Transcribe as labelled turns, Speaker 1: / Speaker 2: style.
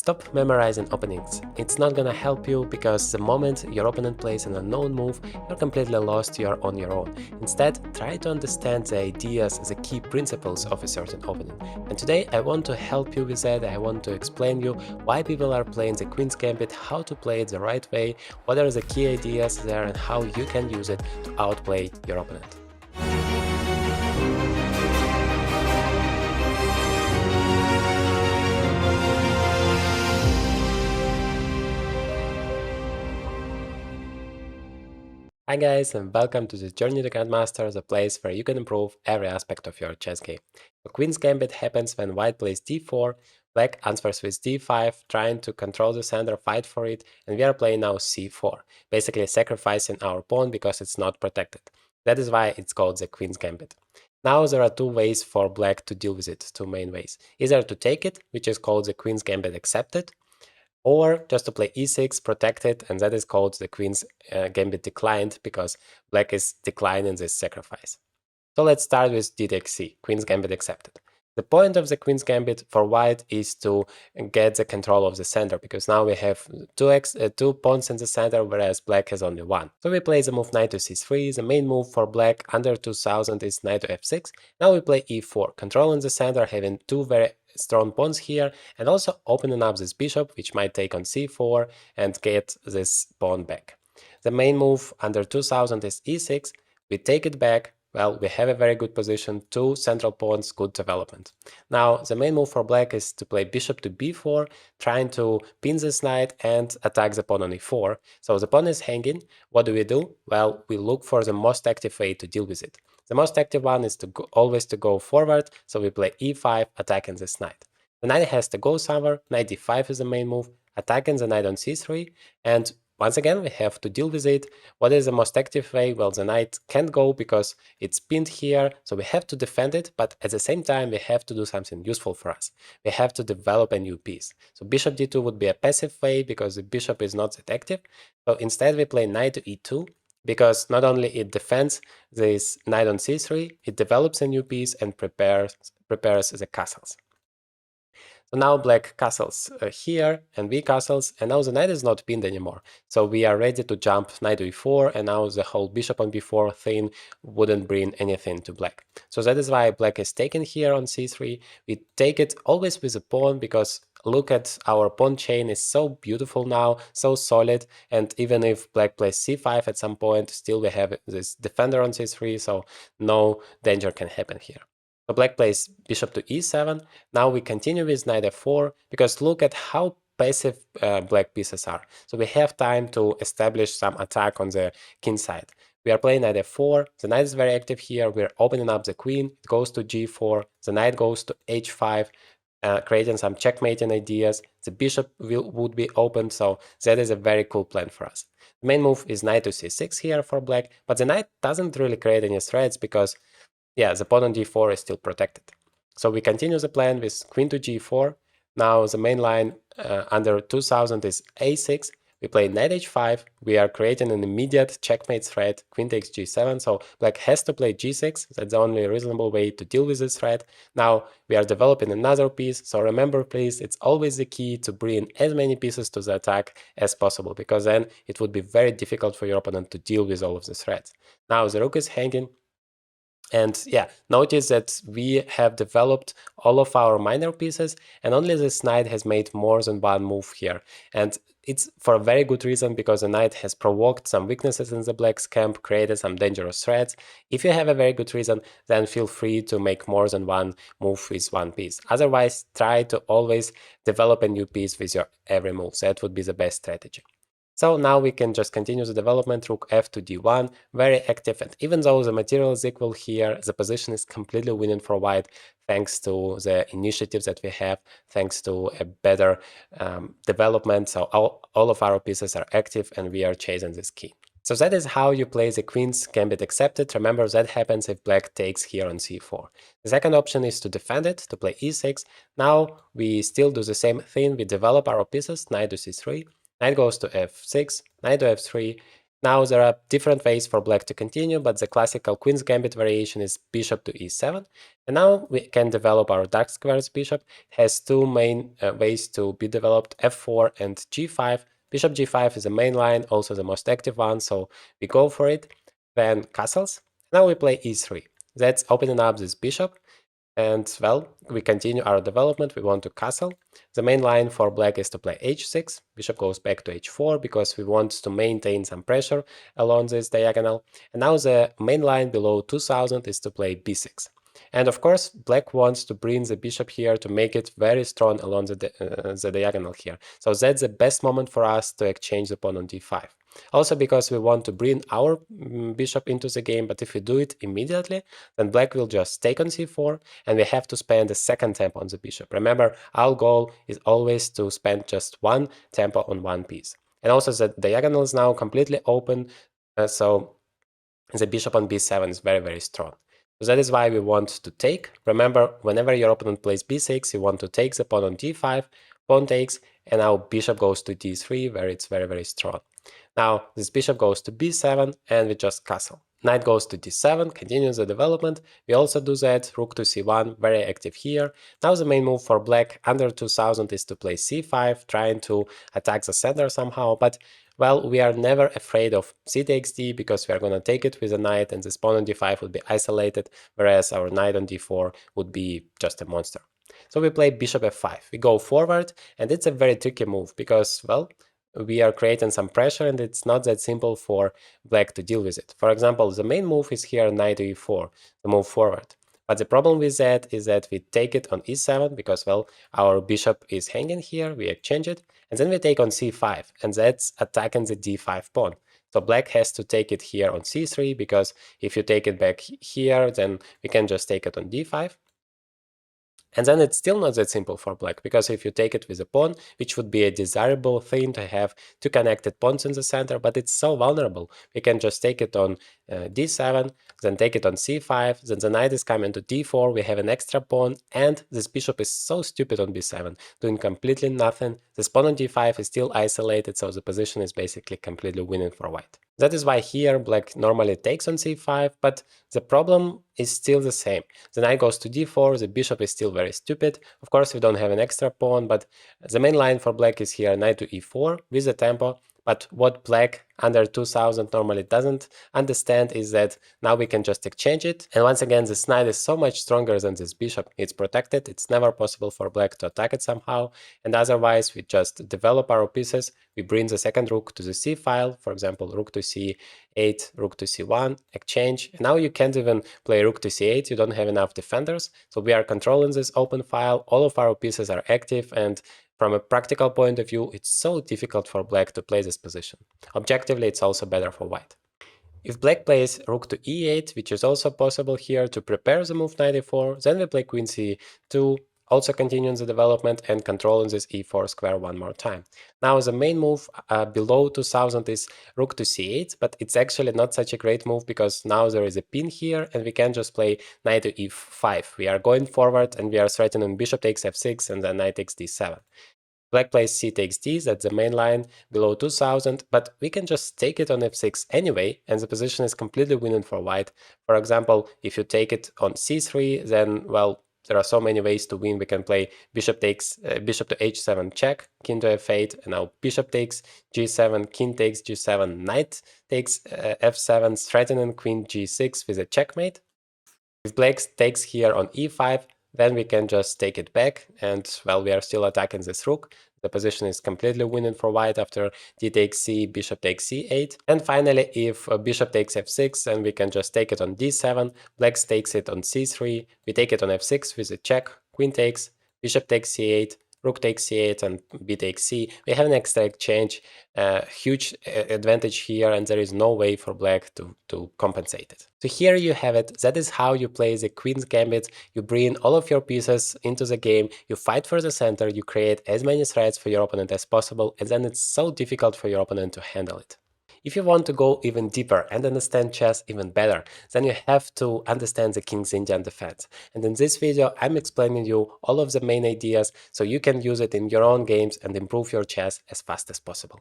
Speaker 1: Stop memorizing openings. It's not gonna help you because the moment your opponent plays an unknown move, you're completely lost, you're on your own. Instead, try to understand the ideas, the key principles of a certain opening. And today I want to help you with that. I want to explain you why people are playing the Queen's Gambit, how to play it the right way, what are the key ideas there and how you can use it to outplay your opponent. Hi guys, and welcome to the Journey to Grandmaster, the place where you can improve every aspect of your chess game. The Queen's Gambit happens when white plays d4, black answers with d5, trying to control the center, fight for it, and we are playing now c4, basically sacrificing our pawn because it's not protected. That is why it's called the Queen's Gambit. Now there are two ways for black to deal with it, two main ways. Either to take it, which is called the Queen's Gambit accepted, or just to play e6, protect it, and that is called the Queen's Gambit declined, because black is declining this sacrifice. So let's start with d takes c, Queen's Gambit accepted. The point of the Queen's Gambit for white is to get the control of the center, because now we have two pawns in the center, whereas black has only one. So we play the move knight to c3. The main move for black under 2000 is knight to f6. Now we play e4, controlling the center, having two very strong pawns here, and also opening up this bishop, which might take on c4 and get this pawn back. The main move under 2000 is e6. We take it back. Well, we have a very good position, two central pawns, good development. Now, the main move for black is to play bishop to b4, trying to pin this knight and attack the pawn on e4. So the pawn is hanging. What do? Well, we look for the most active way to deal with it. The most active one is to always to go forward, so we play e5, attacking this knight. The knight has to go somewhere, knight d5 is the main move, attacking the knight on c3, and once again, we have to deal with it. What is the most active way? Well, the knight can't go because it's pinned here, so we have to defend it, but at the same time, we have to do something useful for us. We have to develop a new piece. So bishop d2 would be a passive way because the bishop is not that active. So instead, we play knight to e2, because not only it defends this knight on c3, it develops a new piece and prepares the castles. So now black castles here and we castles, and now the knight is not pinned anymore. So we are ready to jump knight to e4, and now the whole bishop on b4 thing wouldn't bring anything to black. So that is why black is taken here on c3. We take it always with a pawn, because look at our pawn chain is so beautiful now, so solid, and even if black plays c5 at some point, still we have this defender on c3, so no danger can happen here. So black plays bishop to e7. Now we continue with knight f4, because look at how passive black pieces are. So we have time to establish some attack on the king side. We are playing knight f4. The knight is very active here. We're opening up the queen. It goes to g4. The knight goes to h5, creating some checkmating ideas. The bishop would be opened, so that is a very cool plan for us. The main move is knight to c6 here for black, but the knight doesn't really create any threats because the pawn on d4 is still protected. So we continue the plan with queen to g4. Now the main line under 2000 is a6. We play knight h5. We are creating an immediate checkmate threat, queen takes g7. So black has to play g6. That's the only reasonable way to deal with this threat. Now we are developing another piece. So remember, please, it's always the key to bring as many pieces to the attack as possible, because then it would be very difficult for your opponent to deal with all of the threats. Now the rook is hanging. And notice that we have developed all of our minor pieces, and only this knight has made more than one move here. And it's for a very good reason, because the knight has provoked some weaknesses in the black's camp, created some dangerous threats. If you have a very good reason, then feel free to make more than one move with one piece. Otherwise, try to always develop a new piece with your every move. That would be the best strategy. So now we can just continue the development, rook f to d1, very active, and even though the material is equal here, the position is completely winning for white thanks to the initiatives that we have, thanks to a better development. So all of our pieces are active and we are chasing this key. So that is how you play the Queen's Gambit accepted. Remember, that happens if black takes here on c4. The second option is to defend it, to play e6. Now we still do the same thing. We develop our pieces, knight to c3. Knight goes to f6, knight to f3, Now there are different ways for black to continue, but the classical Queen's Gambit variation is bishop to e7. And now we can develop our dark squares bishop. It has two main ways to be developed, f4 and g5. Bishop g5 is the main line, also the most active one, so we go for it. Then castles. Now we play e3. That's opening up this bishop. And well, we continue our development. We want to castle. The main line for black is to play h6. Bishop goes back to h4 because we want to maintain some pressure along this diagonal. And now the main line below 2000 is to play b6. And of course, black wants to bring the bishop here to make it very strong along the diagonal here. So that's the best moment for us to exchange the pawn on d5. Also because we want to bring our bishop into the game, but if we do it immediately, then black will just take on c4, and we have to spend a second tempo on the bishop. Remember, our goal is always to spend just one tempo on one piece. And also the diagonal is now completely open, so the bishop on b7 is very, very strong. So that is why we want to take. Remember, whenever your opponent plays b6, you want to take the pawn on d5, pawn takes, and now bishop goes to d3, where it's very, very strong. Now this bishop goes to b7, and we just castle. Knight goes to d7, continues the development. We also do that. Rook to c1, very active here. Now the main move for black under 2000 is to play c5, trying to attack the center somehow. But well, we are never afraid of c takes d because we are going to take it with a knight, and this pawn on d5 would be isolated, whereas our knight on d4 would be just a monster. So we play bishop f5. We go forward, and it's a very tricky move because, well, we are creating some pressure, and it's not that simple for black to deal with it. For example, the main move is here knight to e4, the move forward. But the problem with that is that we take it on e7 because, well, our bishop is hanging here, we exchange it, and then we take on c5, and that's attacking the d5 pawn. So black has to take it here on c3 because if you take it back here, then we can just take it on d5. And then it's still not that simple for black, because if you take it with a pawn, which would be a desirable thing to have two connected pawns in the center, but it's so vulnerable. We can just take it on d7, then take it on c5, then the knight is coming to d4, we have an extra pawn, and this bishop is so stupid on b7, doing completely nothing. This pawn on d5 is still isolated, so the position is basically completely winning for white. That is why here black normally takes on c5, but the problem is still the same. The knight goes to d4, the bishop is still very stupid. Of course, we don't have an extra pawn, but the main line for black is here knight to e4 with the tempo. But what black under 2000 normally doesn't understand is that now we can just exchange it. And once again, this knight is so much stronger than this bishop. It's protected. It's never possible for black to attack it somehow. And otherwise, we just develop our pieces. We bring the second rook to the c file. For example, rook to c8, rook to c1, exchange. And now you can't even play rook to c8. You don't have enough defenders. So we are controlling this open file. All of our pieces are active, and from a practical point of view, it's so difficult for black to play this position. Objectively, it's also better for white. If black plays rook to e8, which is also possible here to prepare the move knight e4, then we play queen c2, also continuing the development and controlling this e4 square one more time. Now the main move below 2000 is rook to c8, but it's actually not such a great move because now there is a pin here and we can just play knight to e5. We are going forward and we are threatening bishop takes f6 and then knight takes d7. Black plays c takes d, that's the main line below 2000, but we can just take it on f6 anyway, and the position is completely winning for white. For example, if you take it on c3, then, well, there are so many ways to win. We can play bishop to h7 check, king to f8, and now bishop takes g7, king takes g7, knight takes f7, threatening queen g6 with a checkmate. If black takes here on e5, then we can just take it back, and well, we are still attacking this rook. The position is completely winning for white after d takes c, bishop takes c8. And finally, if bishop takes f6, then we can just take it on d7, black takes it on c3, we take it on f6 with a check, queen takes, bishop takes c8, rook takes c8 and b takes c. We have an extra exchange, huge advantage here, and there is no way for black to compensate it. So here you have it. That is how you play the Queen's Gambit. You bring all of your pieces into the game, you fight for the center, you create as many threats for your opponent as possible, and then it's so difficult for your opponent to handle it. If you want to go even deeper and understand chess even better, then you have to understand the King's Indian defense. And in this video, I'm explaining you all of the main ideas so you can use it in your own games and improve your chess as fast as possible.